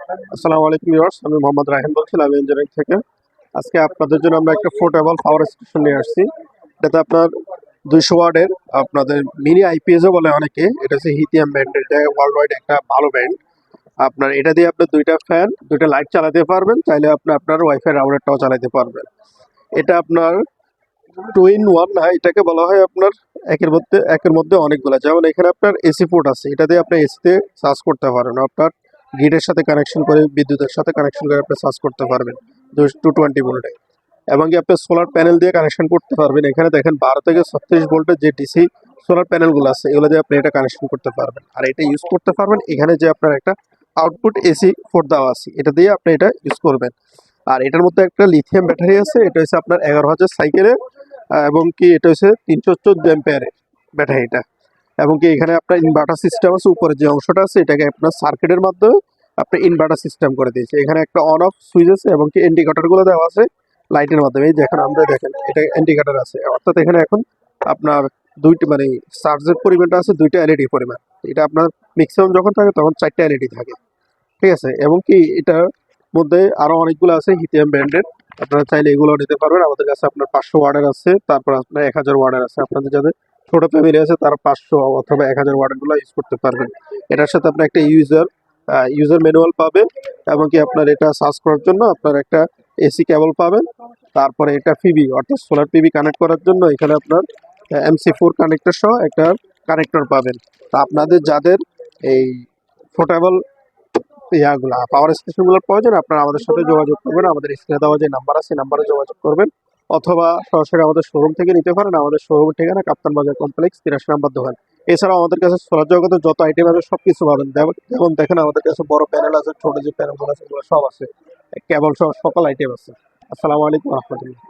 আসসালামু আলাইকুম ভিউয়ার্স, আমি মোহাম্মদ রায়হান বলছিলাম ইঞ্জিনিয়ারিং থেকে। আজকে আপনাদের জন্য আমরা একটা পোর্টেবল পাওয়ার স্টেশন নিয়ে আসছি। এটাতে আপনার 200 ওয়াটের আপনাদের মিনি আইপিএসও বলে অনেকে। এটা হচ্ছে হিথিয়াম ব্র্যান্ড, এটা ওয়ার্ল্ড ওয়াইড একটা ভালো ব্র্যান্ড। আপনার এটা দিয়ে আপনি দুইটা ফ্যান, দুইটা লাইট চালাতে পারবেন, চাইলে আপনি আপনার ওয়াইফাই রাউটারটাও চালাতে পারবেন। এটা আপনার টু ইন ওয়ান না, এটাকে বলা হয় আপনার একের মধ্যে অনেকগুলো। যেমন এখানে আপনার এসি পোর্ট আছে, এটা দিয়ে আপনি এসিতে চার্জ করতে পারেন। আপনার গ্রিডের সাথে কানেকশন করে, বিদ্যুতের সাথে কানেকশন করে আপনি চার্জ করতে পারবেন 220 ভোল্টে। এবং কি আপনি সোলার প্যানেল দিয়ে কানেকশন করতে পারবেন। এখানে দেখেন 12 থেকে 36 ভোল্টের যে ডিসি সোলার প্যানেলগুলো আছে, এগুলো দিয়ে আপনি এটা কানেকশন করতে পারবেন। আর এটা ইউজ করতে পারবেন এখানে যে আপনার একটা আউটপুট এসি পোর্ট দেওয়া আছে, এটা দিয়ে আপনি এটা ইউজ করবেন। আর এটার মধ্যে একটা লিথিয়াম ব্যাটারি আছে, এটা হচ্ছে আপনার 11,000 সাইকেলের, এবং কি এটা হচ্ছে 314 অ্যাম্পিয়ারের ব্যাটারিটা। এবং কি এখানে আপনার ইনভার্টার সিস্টেম আছে, উপরে যে অংশটা আছে এটাকে আপনার সার্কিটের মাধ্যমে আপনি ইনভার্টার সিস্টেম করে দিয়েছে। এখানে একটা অন অফ সুইচ আছে এবং কি ইন্ডিকেটরগুলো দেওয়া আছে লাইটের মাধ্যমে। এই দেখেন, আমরা দেখেন এটা ইন্ডিকেটর আছে, অর্থাৎ এখানে এখন আপনার দুইটি মানে চার্জের পরিমাণটা আছে 2টা এলইডি পরিমাণ। এটা আপনার ম্যাক্সিমাম যখন থাকে তখন 4টা এলইডি থাকে, ঠিক আছে। এবং কি এটার মধ্যে আরো অনেকগুলো আছে হিথিয়াম ব্র্যান্ডের, আপনারা চাইলে এগুলো নিতে পারবেন। আমাদের কাছে আপনার 500 ওয়াটের আছে, তারপর আপনার 1000 ওয়াটের আছে। আপনাদের যাদের ছোট ফ্যামিলি আছে তারা 500 অথবা 1000 ওয়াটের গুলো ইউজ করতে পারবেন। এটার সাথে আপনার একটা ইউজার ম্যানুয়াল পাবেন, এবং কি আপনার এটা সার্চ করার জন্য আপনার একটা এসি কেবল পাবেন। তারপরে এটা পিবি অর্থাৎ সোলার পিবি কানেক্ট করার জন্য এখানে আপনার MC4 কানেক্টর সহ একটা কানেক্টর পাবেন। তা আপনাদের যাদের এই পোর্টেবল পাওয়ার স্টেশনগুলোর প্রয়োজন, আপনারা আমাদের সাথে যোগাযোগ করবেন। আমাদের স্ক্রিনে দেওয়া যে নাম্বার আছে, নাম্বারে যোগাযোগ করবেন, অথবা সরাসরি আমাদের শোরুম থেকে নিতে পারেন। আমাদের শোরুমের ঠিকানা কাপ্তান বাজার কমপ্লেক্স, 83 নম্বর দোকান। এছাড়াও আমাদের কাছে সোলার জগতের যত আইটেম আছে সব কিছু পাবেন। যেমন দেখেন আমাদের কাছে বড় প্যানেল আছে, ছোট যে প্যানেলগুলো আছে এগুলো সব আছে, কেবল সহ সকল আইটেম আছে। আসসালামু আলাইকুম রহমতুল্লাহ।